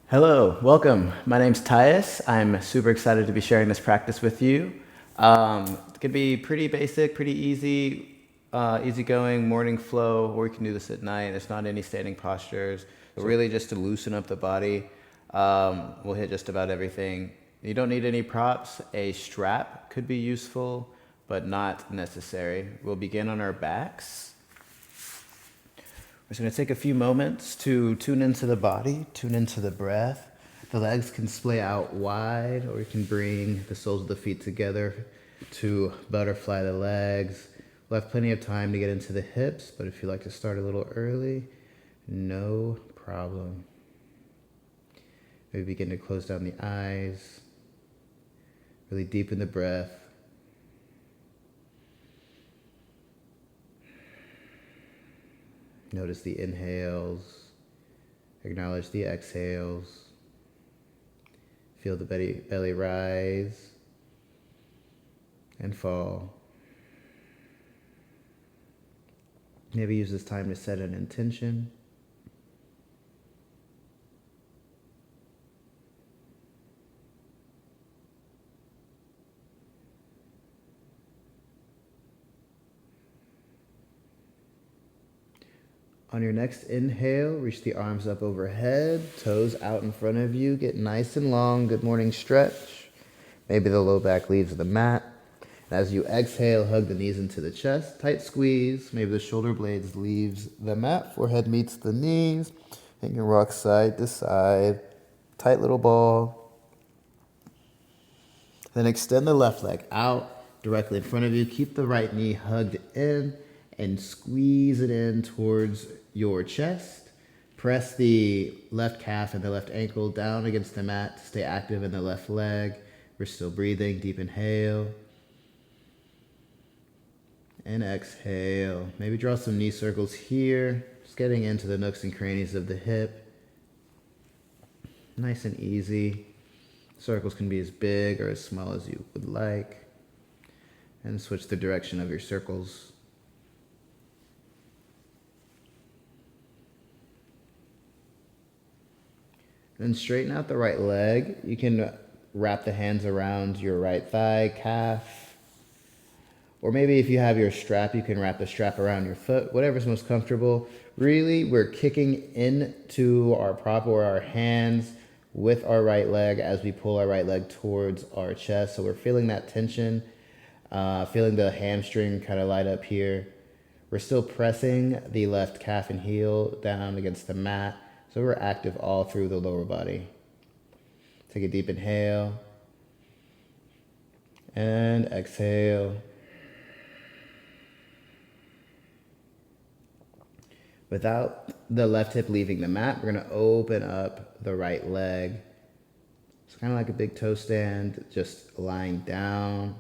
Hello, welcome. My name's Tyus. I'm super excited to be sharing this practice with you. It could be pretty basic, pretty easy, easygoing morning flow, or you can do this at night. There's not any standing postures. Really, just to loosen up the body. We'll hit just about everything. You don't need any props. A strap could be useful, but not necessary. We'll begin on our backs. We're just going to take a few moments to tune into the body, tune into the breath. The legs can splay out wide, or you can bring the soles of the feet together to butterfly the legs. We'll have plenty of time to get into the hips, but if you like to start a little early, no problem. Maybe begin to close down the eyes. Really deepen the breath. Notice the inhales. Acknowledge the exhales. Feel the belly rise and fall. Maybe use this time to set an intention. On your next inhale, reach the arms up overhead, toes out in front of you, get nice and long, good morning stretch. Maybe the low back leaves the mat. And as you exhale, hug the knees into the chest, tight squeeze. Maybe the shoulder blades leaves the mat, forehead meets the knees. And you can rock side to side, tight little ball. Then extend the left leg out directly in front of you. Keep the right knee hugged in and squeeze it in towards your chest. Press the left calf and the left ankle down against the mat to stay active in the left leg. We're still breathing. Deep inhale. And exhale. Maybe draw some knee circles here. Just getting into the nooks and crannies of the hip. Nice and easy. Circles can be as big or as small as you would like. And switch the direction of your circles. Then straighten out the right leg. You can wrap the hands around your right thigh, calf. Or maybe if you have your strap, you can wrap the strap around your foot, whatever's most comfortable. Really, we're kicking into our prop or our hands with our right leg as we pull our right leg towards our chest. So we're feeling that tension, feeling the hamstring kind of light up here. We're still pressing the left calf and heel down against the mat. So we're active all through the lower body. Take a deep inhale. And exhale. Without the left hip leaving the mat, we're going to open up the right leg. It's kind of like a big toe stand, just lying down.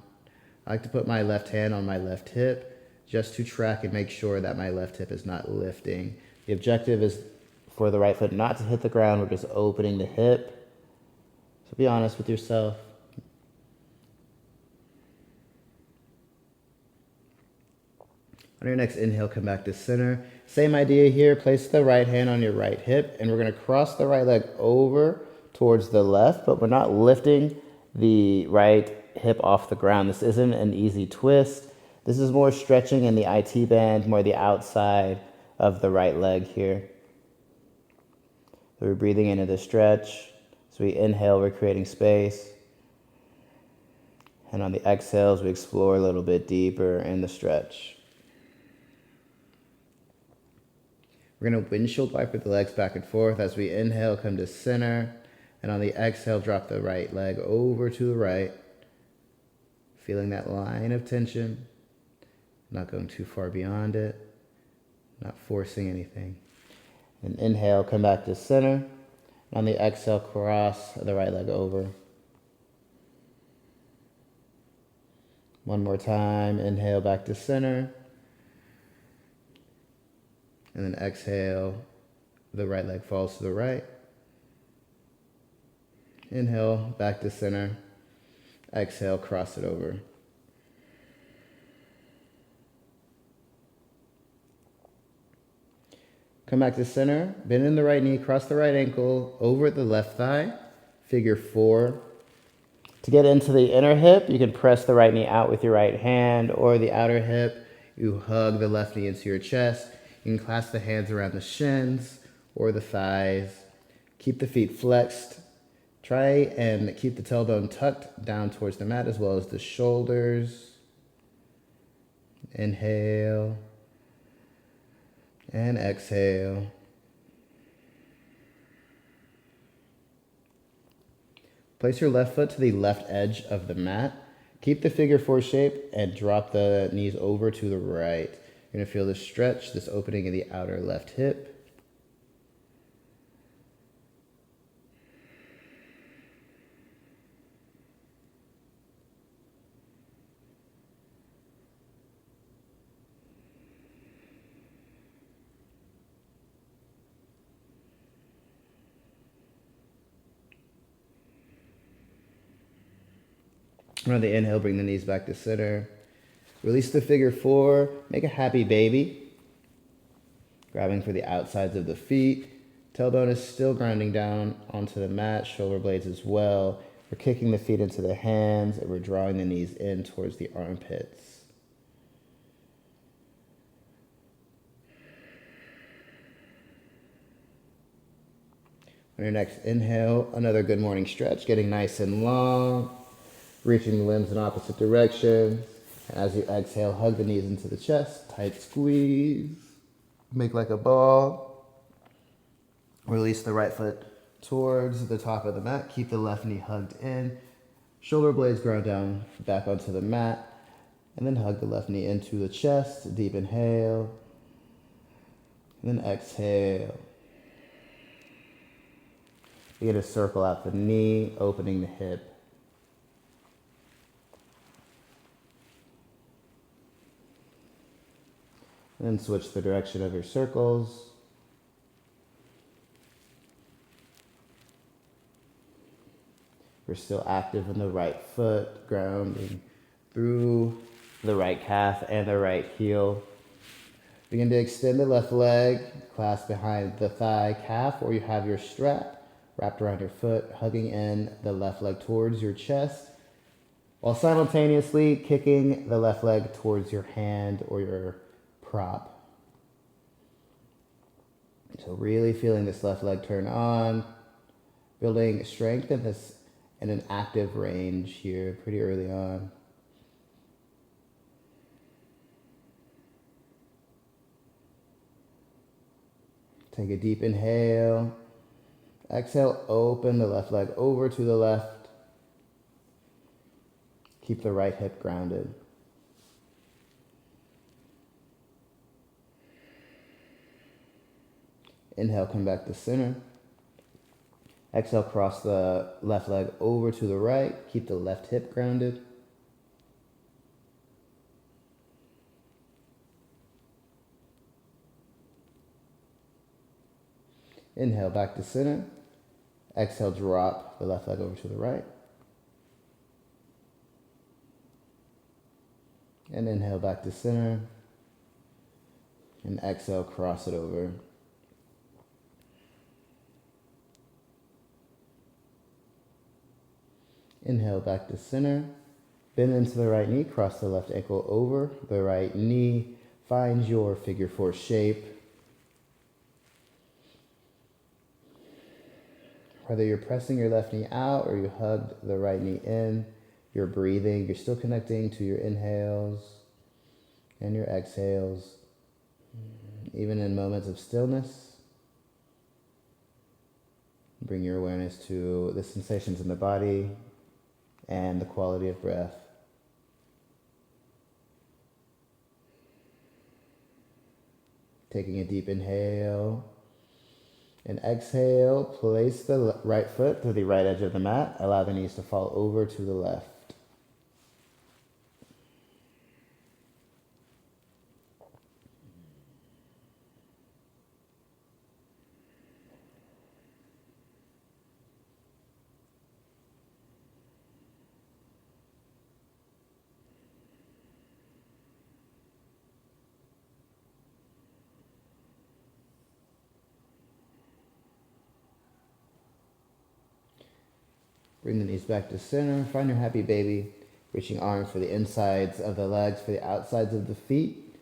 I like to put my left hand on my left hip just to track and make sure that my left hip is not lifting. The objective is for the right foot not to hit the ground. We're just opening the hip. So be honest with yourself. On your next inhale, come back to center. Same idea here. Place the right hand on your right hip, and we're going to cross the right leg over towards the left, but we're not lifting the right hip off the ground. This isn't an easy twist. This is more stretching in the IT band, more the outside of the right leg here. So we're breathing into the stretch. So we inhale, we're creating space. And on the exhales, we explore a little bit deeper in the stretch. We're going to windshield wiper the legs back and forth. As we inhale, come to center. And on the exhale, drop the right leg over to the right. Feeling that line of tension. Not going too far beyond it. Not forcing anything. And inhale, come back to center. And on the exhale, cross the right leg over. One more time. Inhale, back to center. And then exhale, the right leg falls to the right. Inhale, back to center. Exhale, cross it over. Come back to center, bend in the right knee, cross the right ankle over the left thigh, figure 4. To get into the inner hip, you can press the right knee out with your right hand, or the outer hip, you hug the left knee into your chest. You can clasp the hands around the shins or the thighs. Keep the feet flexed. Try and keep the tailbone tucked down towards the mat as well as the shoulders. Inhale and exhale. Place your left foot to the left edge of the mat. Keep the figure 4 shape and drop the knees over to the right. You're going to feel this stretch, this opening in the outer left hip. On the inhale, bring the knees back to center. Release the figure 4. Make a happy baby. Grabbing for the outsides of the feet. Tailbone is still grounding down onto the mat, shoulder blades as well. We're kicking the feet into the hands and we're drawing the knees in towards the armpits. On your next inhale, another good morning stretch, getting nice and long. Reaching the limbs in opposite directions. And as you exhale, hug the knees into the chest. Tight squeeze. Make like a ball. Release the right foot towards the top of the mat. Keep the left knee hugged in. Shoulder blades ground down back onto the mat. And then hug the left knee into the chest. Deep inhale. And then exhale. Begin to circle out the knee, opening the hip. And then switch the direction of your circles. We're still active in the right foot, grounding through the right calf and the right heel. Begin to extend the left leg, clasp behind the thigh calf, or you have your strap wrapped around your foot, hugging in the left leg towards your chest, while simultaneously kicking the left leg towards your hand or your prop. So really feeling this left leg turn on, building strength in this in an active range here pretty early on. Take a deep inhale. Exhale, open the left leg over to the left. Keep the right hip grounded. Inhale, come back to center. Exhale, cross the left leg over to the right. Keep the left hip grounded. Inhale, back to center. Exhale, drop the left leg over to the right. And inhale, back to center. And exhale, cross it over. Inhale, back to center. Bend into the right knee, cross the left ankle over the right knee. Find your figure 4 shape. Whether you're pressing your left knee out or you hugged the right knee in, you're breathing. You're still connecting to your inhales and your exhales. Even in moments of stillness, bring your awareness to the sensations in the body and the quality of breath. Taking a deep inhale and exhale, place the right foot to the right edge of the mat. Allow the knees to fall over to the left. Bring the knees back to center. Find your happy baby. Reaching arms for the insides of the legs, for the outsides of the feet.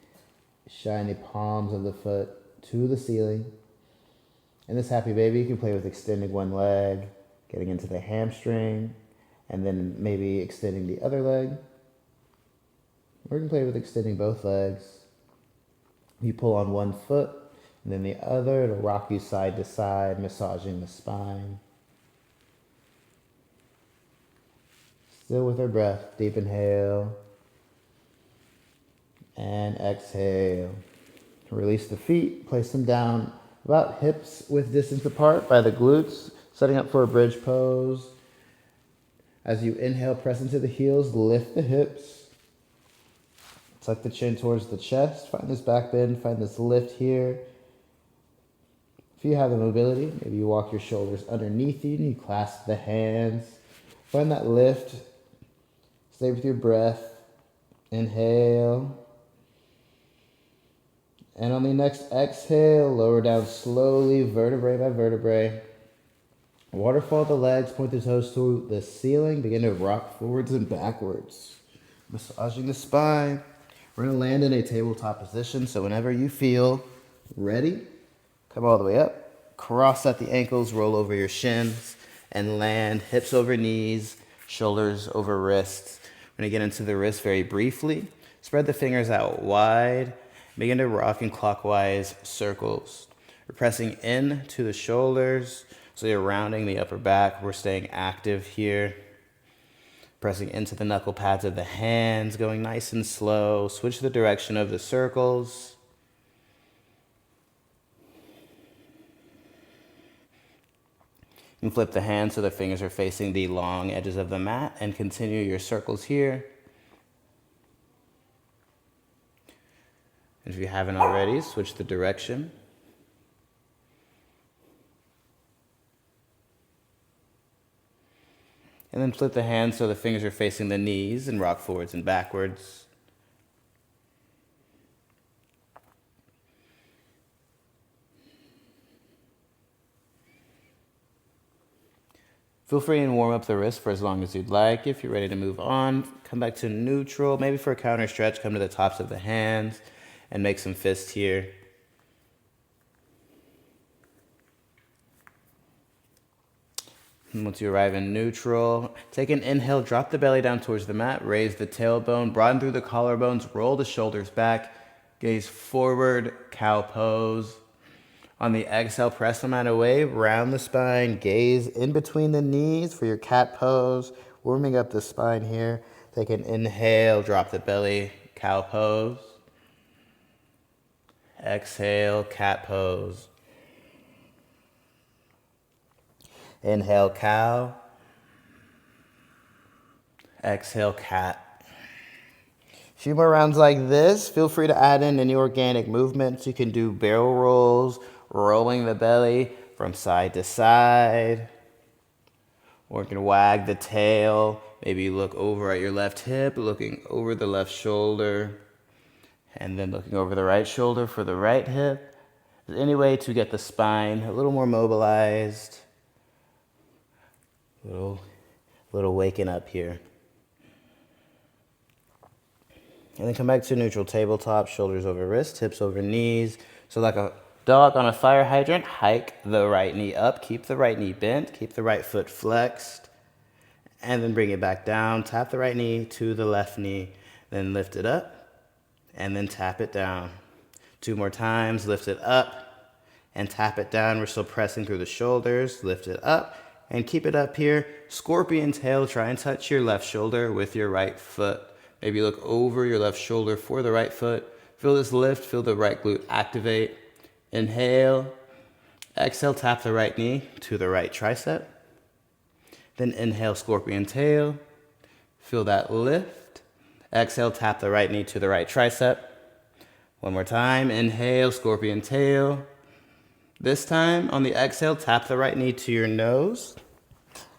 Shine the palms of the foot to the ceiling. In this happy baby, you can play with extending one leg, getting into the hamstring, and then maybe extending the other leg. Or you can play with extending both legs. You pull on one foot, and then the other. It'll rock you side to side, massaging the spine. Still with our breath. Deep inhale. And exhale. Release the feet. Place them down about hips width distance apart by the glutes. Setting up for a bridge pose. As you inhale, press into the heels. Lift the hips. Tuck the chin towards the chest. Find this back bend. Find this lift here. If you have the mobility, maybe you walk your shoulders underneath you and you clasp the hands. Find that lift. Stay with your breath. Inhale. And on the next exhale, lower down slowly, vertebrae by vertebrae. Waterfall the legs, point the toes to the ceiling. Begin to rock forwards and backwards. Massaging the spine. We're going to land in a tabletop position, so whenever you feel ready, come all the way up. Cross at the ankles, roll over your shins, and land hips over knees, shoulders over wrists. We're going to get into the wrists very briefly. Spread the fingers out wide. Begin to rock in clockwise circles. We're pressing in to the shoulders, so you're rounding the upper back. We're staying active here. Pressing into the knuckle pads of the hands, going nice and slow. Switch the direction of the circles. You can flip the hands so the fingers are facing the long edges of the mat and continue your circles here. And if you haven't already, switch the direction. And then flip the hands so the fingers are facing the knees and rock forwards and backwards. Feel free and warm up the wrist for as long as you'd like. If you're ready to move on, come back to neutral. Maybe for a counter stretch, come to the tops of the hands and make some fists here. And once you arrive in neutral, take an inhale, drop the belly down towards the mat, raise the tailbone, broaden through the collarbones, roll the shoulders back, gaze forward, cow pose. On the exhale, press the mat away, round the spine, gaze in between the knees for your cat pose, warming up the spine here. Take an inhale, drop the belly, cow pose. Exhale, cat pose. Inhale, cow. Exhale, cat. A few more rounds like this. Feel free to add in any organic movements. You can do barrel rolls, rolling the belly from side to side. Or you can wag the tail. Maybe you look over at your left hip, looking over the left shoulder, and then looking over the right shoulder for the right hip. There's any way to get the spine a little more mobilized. Little waking up here. And then come back to neutral tabletop, shoulders over wrists, hips over knees. So like a dog on a fire hydrant, hike the right knee up, keep the right knee bent, keep the right foot flexed, and then bring it back down. Tap the right knee to the left knee, then lift it up, and then tap it down. 2 more times, lift it up, and tap it down. We're still pressing through the shoulders, lift it up, and keep it up here. Scorpion tail, try and touch your left shoulder with your right foot. Maybe look over your left shoulder for the right foot. Feel this lift, feel the right glute activate. Inhale, exhale, tap the right knee to the right tricep. Then inhale, scorpion tail. Feel that lift. Exhale, tap the right knee to the right tricep. One more time, inhale, scorpion tail. This time, on the exhale, tap the right knee to your nose.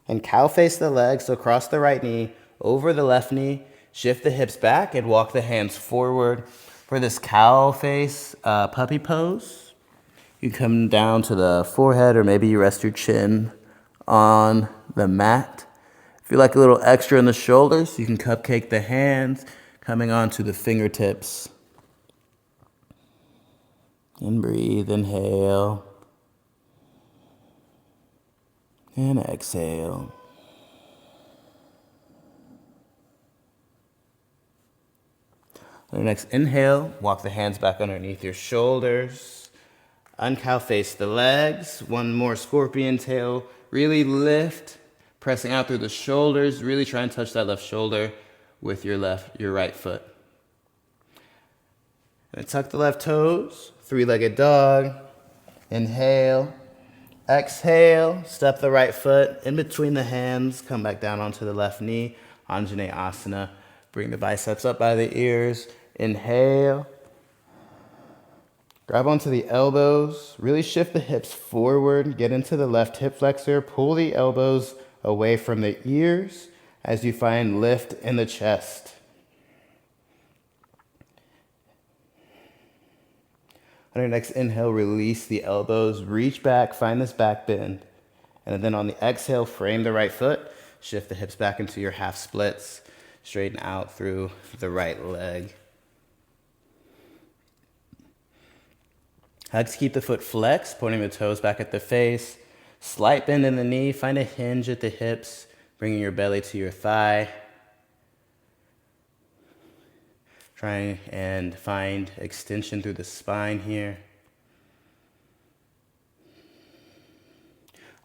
And cow face the legs, so cross the right knee over the left knee. Shift the hips back and walk the hands forward for this cow face puppy pose. You come down to the forehead, or maybe you rest your chin on the mat. If you like a little extra in the shoulders, you can cupcake the hands, coming onto the fingertips. And breathe, inhale. And exhale. On the next inhale, walk the hands back underneath your shoulders. Uncow face the legs. One more scorpion tail. Really lift, pressing out through the shoulders. Really try and touch that left shoulder with your right foot. And tuck the left toes. Three-legged dog. Inhale. Exhale. Step the right foot in between the hands. Come back down onto the left knee. Anjaneyasana. Bring the biceps up by the ears. Inhale. Grab onto the elbows. Really shift the hips forward. Get into the left hip flexor. Pull the elbows away from the ears as you find lift in the chest. On your next inhale, release the elbows. Reach back. Find this back bend. And then on the exhale, frame the right foot. Shift the hips back into your half splits. Straighten out through the right leg. Hug to keep the foot flexed, pointing the toes back at the face. Slight bend in the knee. Find a hinge at the hips, bringing your belly to your thigh. Try and find extension through the spine here.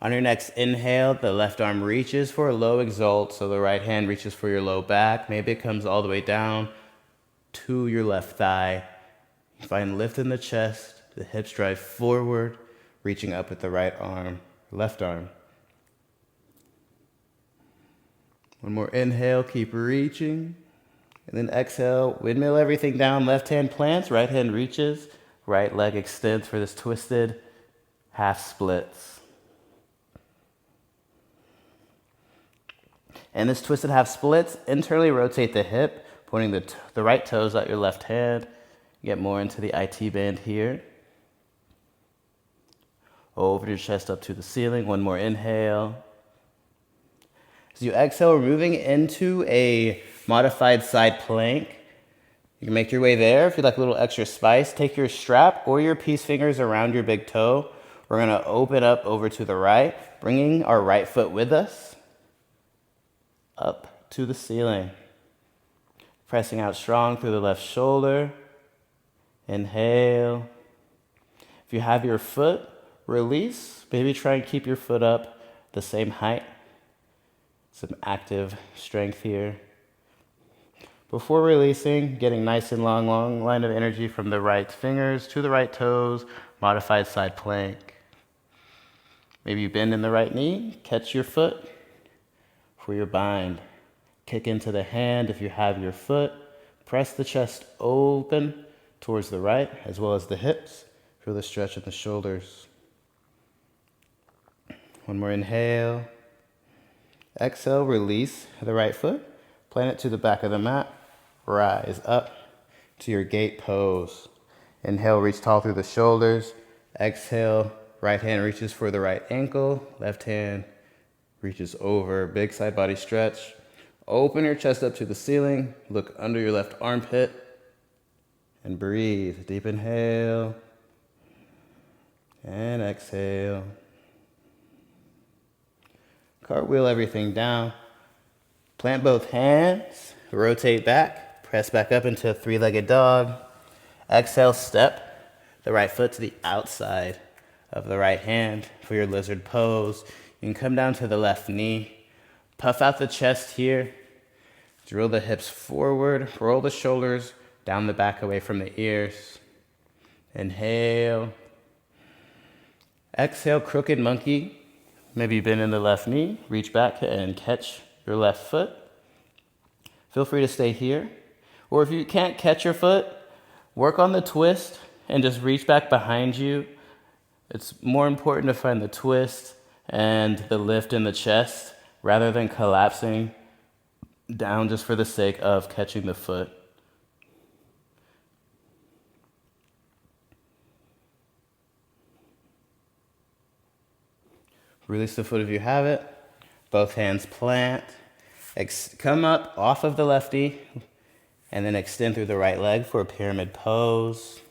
On your next inhale, the left arm reaches for a low exalt, so the right hand reaches for your low back. Maybe it comes all the way down to your left thigh. Find lift in the chest, the hips drive forward, reaching up with the right arm, left arm. One more inhale, keep reaching. And then exhale, windmill everything down, left hand plants, right hand reaches, right leg extends for this twisted half splits. And this twisted half splits, internally rotate the hip, pointing the right toes out your left hand. Get more into the IT band here. Over your chest up to the ceiling. One more inhale. As you exhale, we're moving into a modified side plank. You can make your way there. If you'd like a little extra spice, take your strap or your peace fingers around your big toe. We're going to open up over to the right, bringing our right foot with us up to the ceiling. Pressing out strong through the left shoulder. Inhale. If you have your foot, release. Maybe try and keep your foot up the same height. Some active strength here. Before releasing, getting nice and long line of energy from the right fingers to the right toes, modified side plank. Maybe you bend in the right knee, catch your foot for your bind. Kick into the hand if you have your foot. Press the chest open towards the right as well as the hips. Feel the stretch in the shoulders. One more inhale. Exhale, release the right foot. Plant it to the back of the mat. Rise up to your gate pose. Inhale, reach tall through the shoulders. Exhale, right hand reaches for the right ankle. Left hand reaches over. Big side body stretch. Open your chest up to the ceiling. Look under your left armpit. And breathe. Deep inhale. And exhale. Cartwheel everything down. Plant both hands. Rotate back. Press back up into a three-legged dog. Exhale, step the right foot to the outside of the right hand for your lizard pose. You can come down to the left knee. Puff out the chest here. Drill the hips forward. Roll the shoulders down the back away from the ears. Inhale. Exhale, crooked monkey. Maybe you bend in the left knee. Reach back and catch your left foot. Feel free to stay here. Or if you can't catch your foot, work on the twist and just reach back behind you. It's more important to find the twist and the lift in the chest rather than collapsing down just for the sake of catching the foot. Release the foot if you have it. Both hands plant. Come up off of the left knee and then extend through the right leg for a pyramid pose.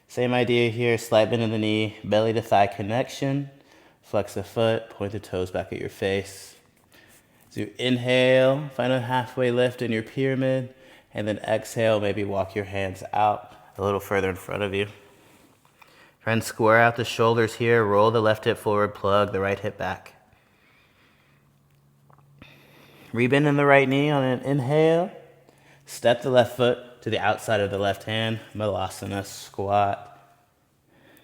Same idea here, slight bend in the knee, belly to thigh connection. Flex the foot, point the toes back at your face. As you inhale, find a halfway lift in your pyramid, and then exhale, maybe walk your hands out a little further in front of you. Try and square out the shoulders here, roll the left hip forward, plug the right hip back. Rebend in the right knee on an inhale. Step the left foot to the outside of the left hand, Malasana squat.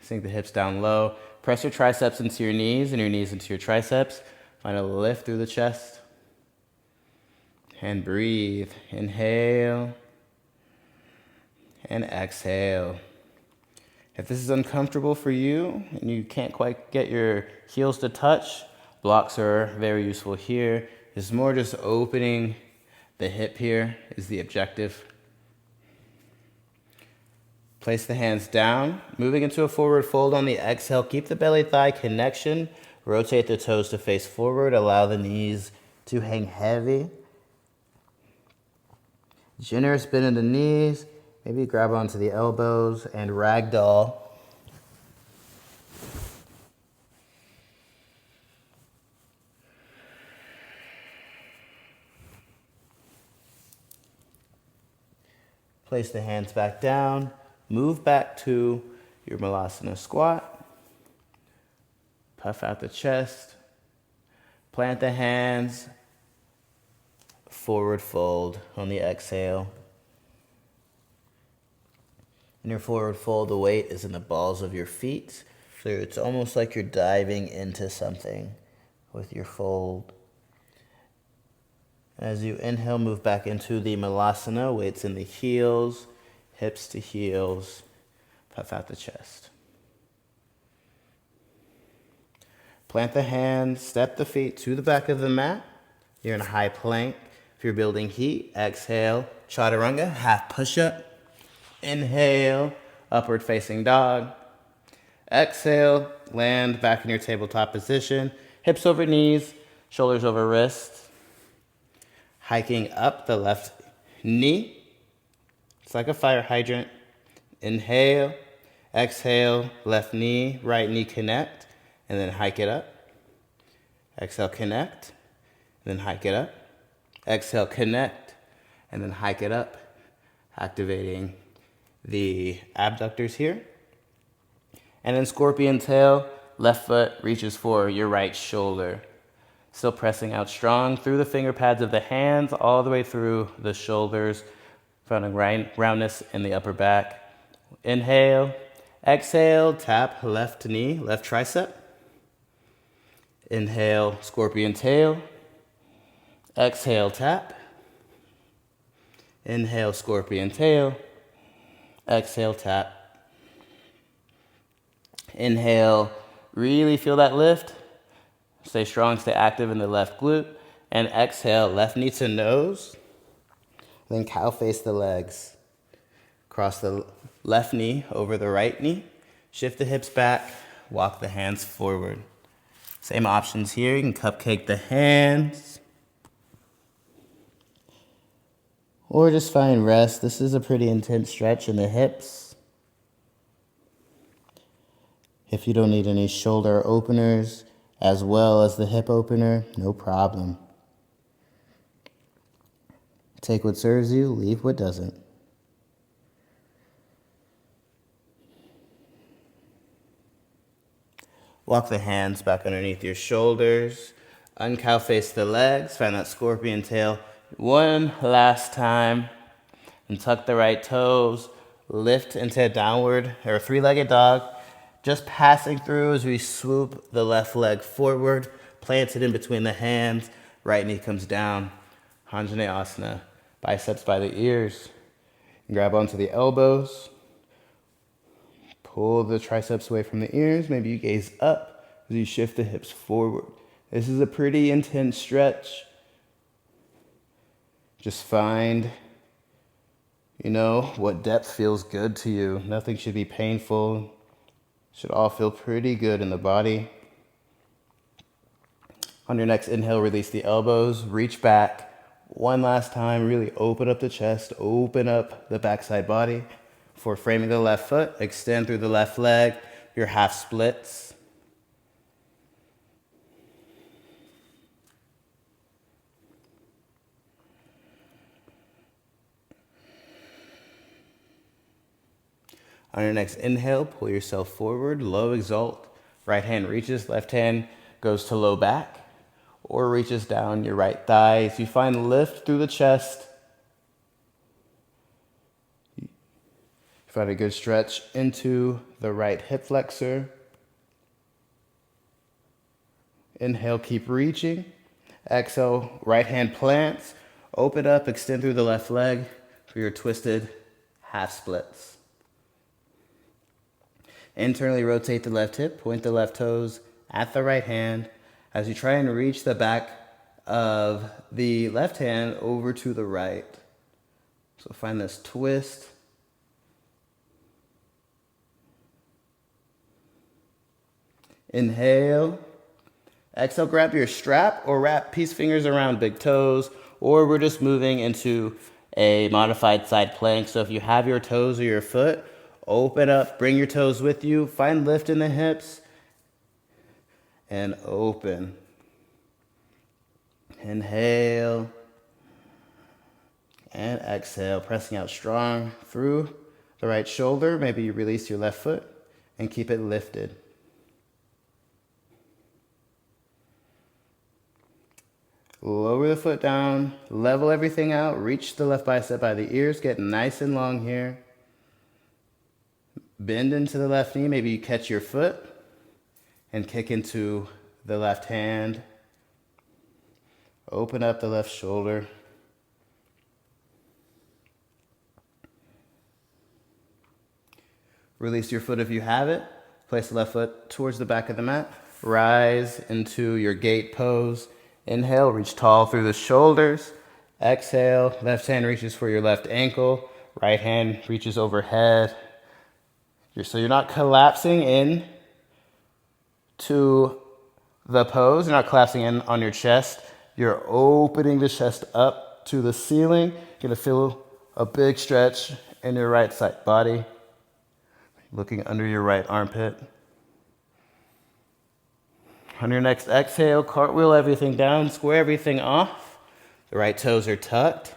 Sink the hips down low. Press your triceps into your knees and your knees into your triceps. Find a lift through the chest. And breathe. Inhale. And exhale. If this is uncomfortable for you and you can't quite get your heels to touch, blocks are very useful here. It's more just opening the hip here is the objective. Place the hands down, moving into a forward fold on the exhale. Keep the belly thigh connection. Rotate the toes to face forward. Allow the knees to hang heavy. Generous bend in the knees. Maybe grab onto the elbows and ragdoll. Place the hands back down. Move back to your Malasana squat. Puff out the chest. Plant the hands. Forward fold on the exhale. In your forward fold, the weight is in the balls of your feet. So it's almost like you're diving into something with your fold. As you inhale, move back into the Malasana. Weights in the heels, hips to heels. Puff out the chest. Plant the hands, step the feet to the back of the mat. You're in a high plank. If you're building heat, exhale, chaturanga, half push-up. Inhale, upward facing dog. Exhale, land back in your tabletop position. Hips over knees, shoulders over wrists. Hiking up the left knee. It's like a fire hydrant. Inhale, exhale, left knee, right knee connect, and then hike it up. Exhale, connect, then hike it up. Exhale, connect, and then hike it up. Activating the abductors here. And then scorpion tail, left foot reaches for your right shoulder. Still pressing out strong through the finger pads of the hands, all the way through the shoulders, finding roundness in the upper back. Inhale, exhale, tap left knee, left tricep. Inhale, scorpion tail. Exhale, tap. Inhale, scorpion tail. Exhale, tap. Inhale, really feel that lift. Stay strong, stay active in the left glute. And exhale, left knee to nose. Then cow face the legs. Cross the left knee over the right knee. Shift the hips back. Walk the hands forward. Same options here. You can cupcake the hands. Or just find rest. This is a pretty intense stretch in the hips. If you don't need any shoulder openers, as well as the hip opener, no problem. Take what serves you, leave what doesn't. Walk the hands back underneath your shoulders. Uncow face the legs. Find that scorpion tail one last time. And tuck the right toes. Lift into a downward or three-legged dog. Just passing through as we swoop the left leg forward, planted in between the hands, right knee comes down, Anjaneyasana, biceps by the ears. Grab onto the elbows, pull the triceps away from the ears, maybe you gaze up as you shift the hips forward. This is a pretty intense stretch. Just find, what depth feels good to you. Nothing should be painful. Should all feel pretty good in the body. On your next inhale, release the elbows, reach back. One last time, really open up the chest, open up the backside body. For framing the left foot, extend through the left leg, your half splits. On your next inhale, pull yourself forward, low exalt. Right hand reaches, left hand goes to low back or reaches down your right thigh. As you find lift through the chest, you find a good stretch into the right hip flexor. Inhale, keep reaching. Exhale, right hand plants. Open up, extend through the left leg for your twisted half splits. Internally rotate the left hip, point the left toes at the right hand as you try and reach the back of the left hand over to the right. So find this twist. Inhale. Exhale, grab your strap or wrap peace fingers around big toes, or we're just moving into a modified side plank. So if you have your toes or your foot, open up, bring your toes with you, find lift in the hips, and open. Inhale, and exhale, pressing out strong through the right shoulder. Maybe you release your left foot and keep it lifted. Lower the foot down, level everything out, reach the left bicep by the ears, get nice and long here. Bend into the left knee, maybe you catch your foot and kick into the left hand. Open up the left shoulder. Release your foot if you have it. Place the left foot towards the back of the mat. Rise into your gate pose. Inhale, reach tall through the shoulders. Exhale, left hand reaches for your left ankle. Right hand reaches overhead. So you're not collapsing in to the pose. You're not collapsing in on your chest. You're opening the chest up to the ceiling. You're going to feel a big stretch in your right side body. Looking under your right armpit. On your next exhale, cartwheel everything down, square everything off. The right toes are tucked.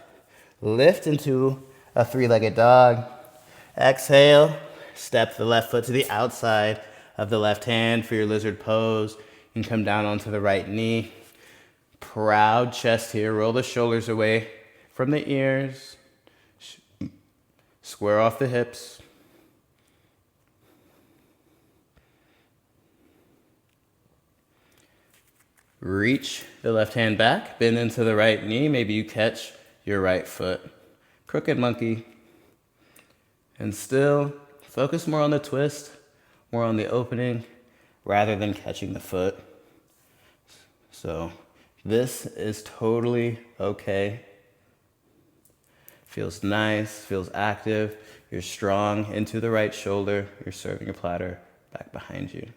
Lift into a three-legged dog. Exhale. Step the left foot to the outside of the left hand for your lizard pose. You can come down onto the right knee. Proud chest here. Roll the shoulders away from the ears. Square off the hips. Reach the left hand back. Bend into the right knee. Maybe you catch your right foot. Crooked monkey. And still, focus more on the twist, more on the opening, rather than catching the foot. So this is totally okay. Feels nice, feels active. You're strong into the right shoulder. You're serving your platter back behind you.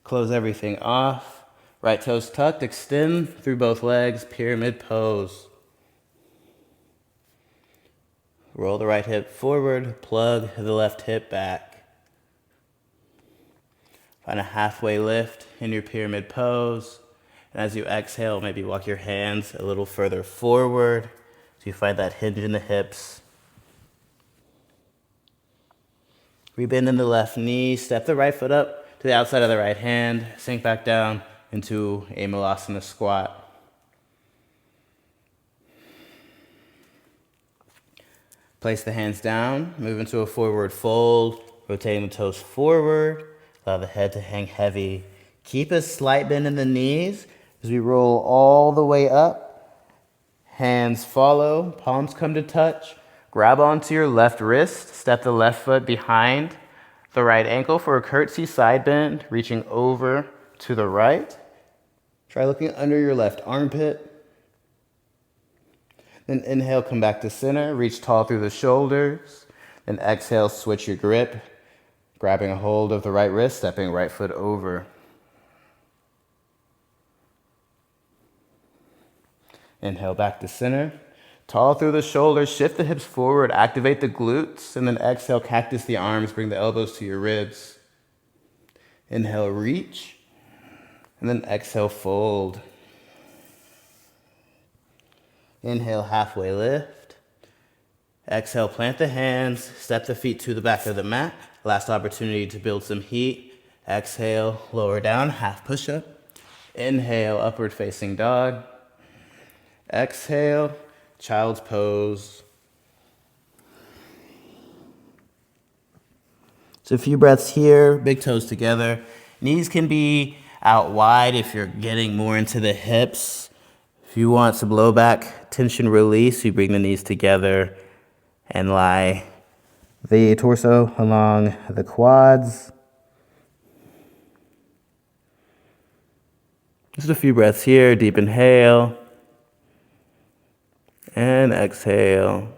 Close everything off. Right toes tucked, extend through both legs, pyramid pose. Roll the right hip forward, plug the left hip back. Find a halfway lift in your pyramid pose. And as you exhale, maybe walk your hands a little further forward so you find that hinge in the hips. Rebend in the left knee, step the right foot up to the outside of the right hand, sink back down into a Malasana squat. Place the hands down, move into a forward fold, rotating the toes forward, allow the head to hang heavy. Keep a slight bend in the knees as we roll all the way up. Hands follow, palms come to touch. Grab onto your left wrist, step the left foot behind the right ankle for a curtsy side bend, reaching over to the right. Try looking under your left armpit. Then inhale, come back to center, reach tall through the shoulders. Then exhale, switch your grip. Grabbing a hold of the right wrist, stepping right foot over. Inhale back to center. Tall through the shoulders, shift the hips forward, activate the glutes, and then exhale, cactus the arms, bring the elbows to your ribs. Inhale, reach, and then exhale, fold. Inhale, halfway lift. Exhale, plant the hands, step the feet to the back of the mat. Last opportunity to build some heat. Exhale, lower down, half push-up. Inhale, upward facing dog. Exhale, child's pose. So a few breaths here, big toes together. Knees can be out wide if you're getting more into the hips. If you want some low back tension release, you bring the knees together and lie the torso along the quads. Just a few breaths here, deep inhale and exhale.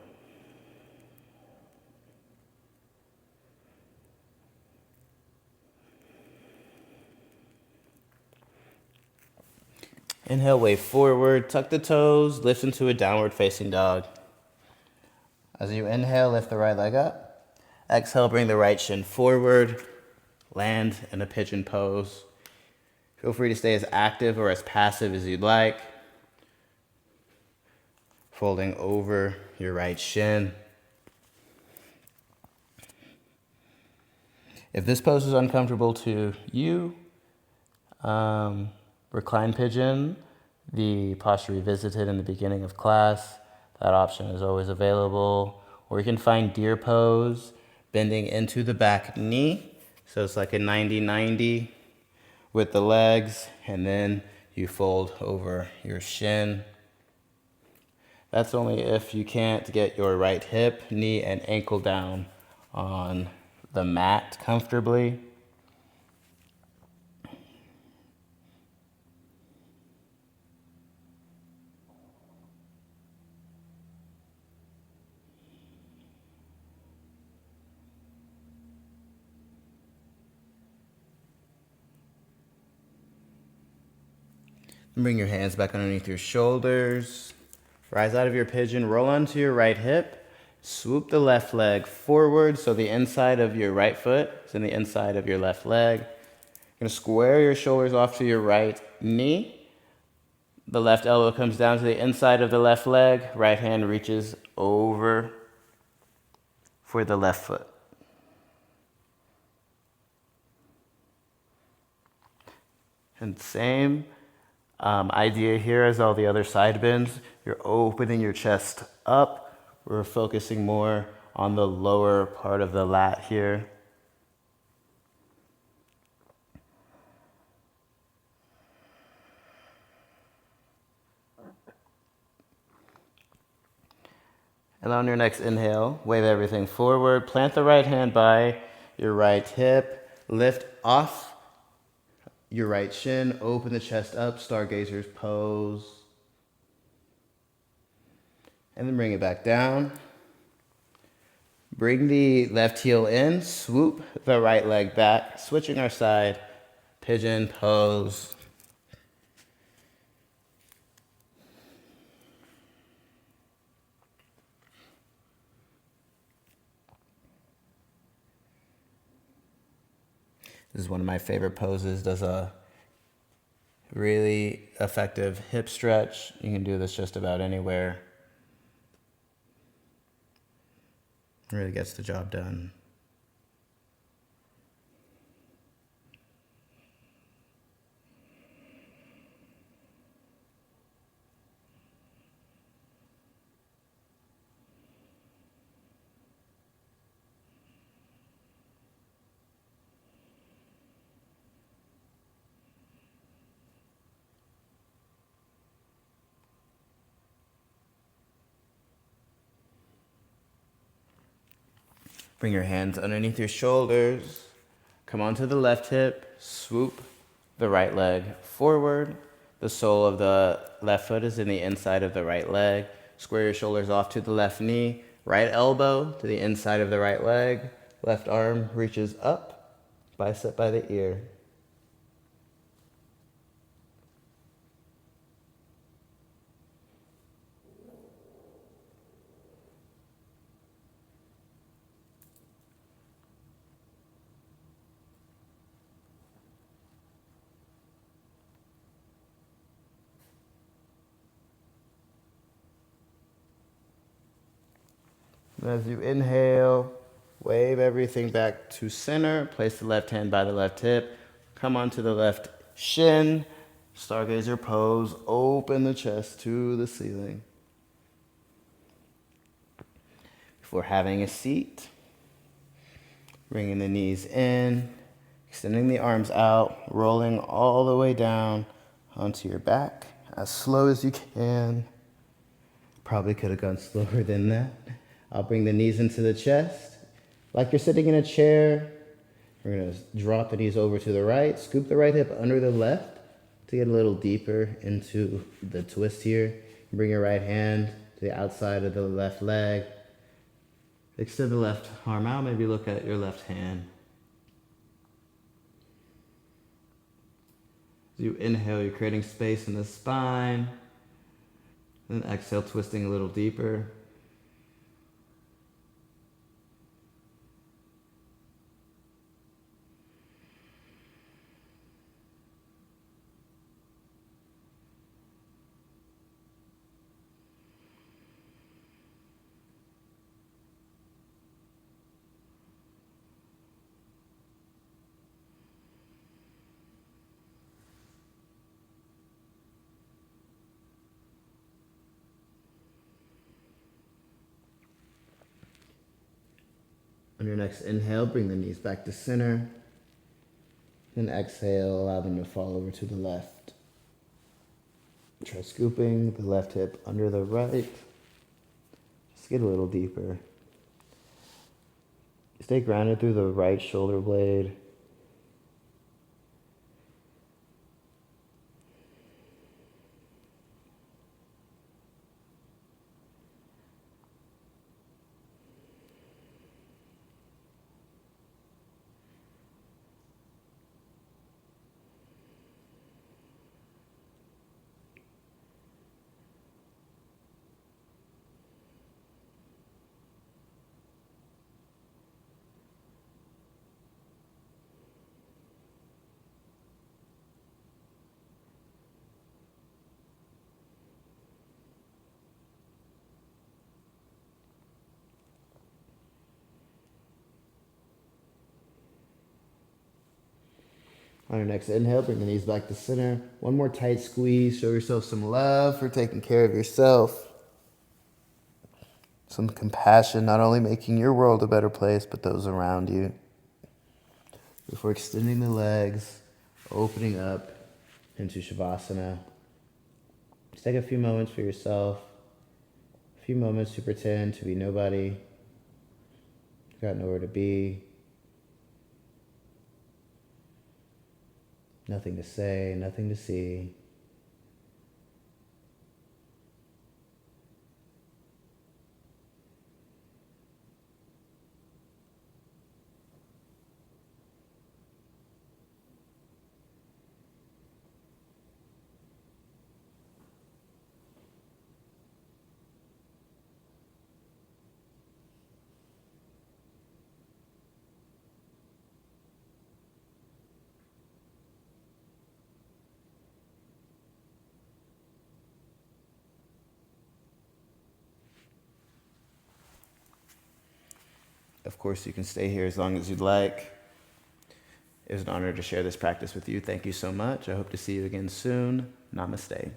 Inhale, wave forward, tuck the toes, lift into a downward facing dog. As you inhale, lift the right leg up. Exhale, bring the right shin forward, land in a pigeon pose. Feel free to stay as active or as passive as you'd like. Folding over your right shin. If this pose is uncomfortable to you, recline pigeon, the posture we visited in the beginning of class, that option is always available. Or you can find deer pose, bending into the back knee. So it's like a 90-90 with the legs, and then you fold over your shin. That's only if you can't get your right hip, knee, and ankle down on the mat comfortably. Bring your hands back underneath your shoulders. Rise out of your pigeon, roll onto your right hip. Swoop the left leg forward so the inside of your right foot is in the inside of your left leg. You're going to square your shoulders off to your right knee. The left elbow comes down to the inside of the left leg. Right hand reaches over for the left foot. And same idea here as all the other side bends. You're opening your chest up. We're focusing more on the lower part of the lat here. And on your next inhale, wave everything forward. Plant the right hand by your right hip. Lift off your right shin. Open the chest up, stargazer's pose. And then bring it back down. Bring the left heel in. Swoop the right leg back. Switching our side. Pigeon pose. This is one of my favorite poses. Does a really effective hip stretch. You can do this just about anywhere. Really gets the job done. Bring your hands underneath your shoulders. Come onto the left hip. Swoop the right leg forward. The sole of the left foot is in the inside of the right leg. Square your shoulders off to the left knee. Right elbow to the inside of the right leg. Left arm reaches up. bicep by the ear. And as you inhale, wave everything back to center. Place the left hand by the left hip. Come onto the left shin. Stargazer pose. Open the chest to the ceiling. Before having a seat, bringing the knees in, extending the arms out, rolling all the way down onto your back as slow as you can. Probably could have gone slower than that. I'll bring the knees into the chest. Like you're sitting in a chair, we're gonna drop the knees over to the right, scoop the right hip under the left to get a little deeper into the twist here. Bring your right hand to the outside of the left leg. Extend the left arm out, maybe look at your left hand. As you inhale, you're creating space in the spine. Then exhale, twisting a little deeper. On your next inhale, bring the knees back to center. Then exhale, allow them to fall over to the left. Try scooping the left hip under the right. Just get a little deeper. Stay grounded through the right shoulder blade. On your next inhale, bring the knees back to center. One more tight squeeze. Show yourself some love for taking care of yourself. Some compassion, not only making your world a better place, but those around you. Before extending the legs, opening up into Shavasana. Just take a few moments for yourself. A few moments to pretend to be nobody. You've got nowhere to be. Nothing to say, nothing to see. Of course, you can stay here as long as you'd like. It was an honor to share this practice with you. Thank you so much. I hope to see you again soon. Namaste.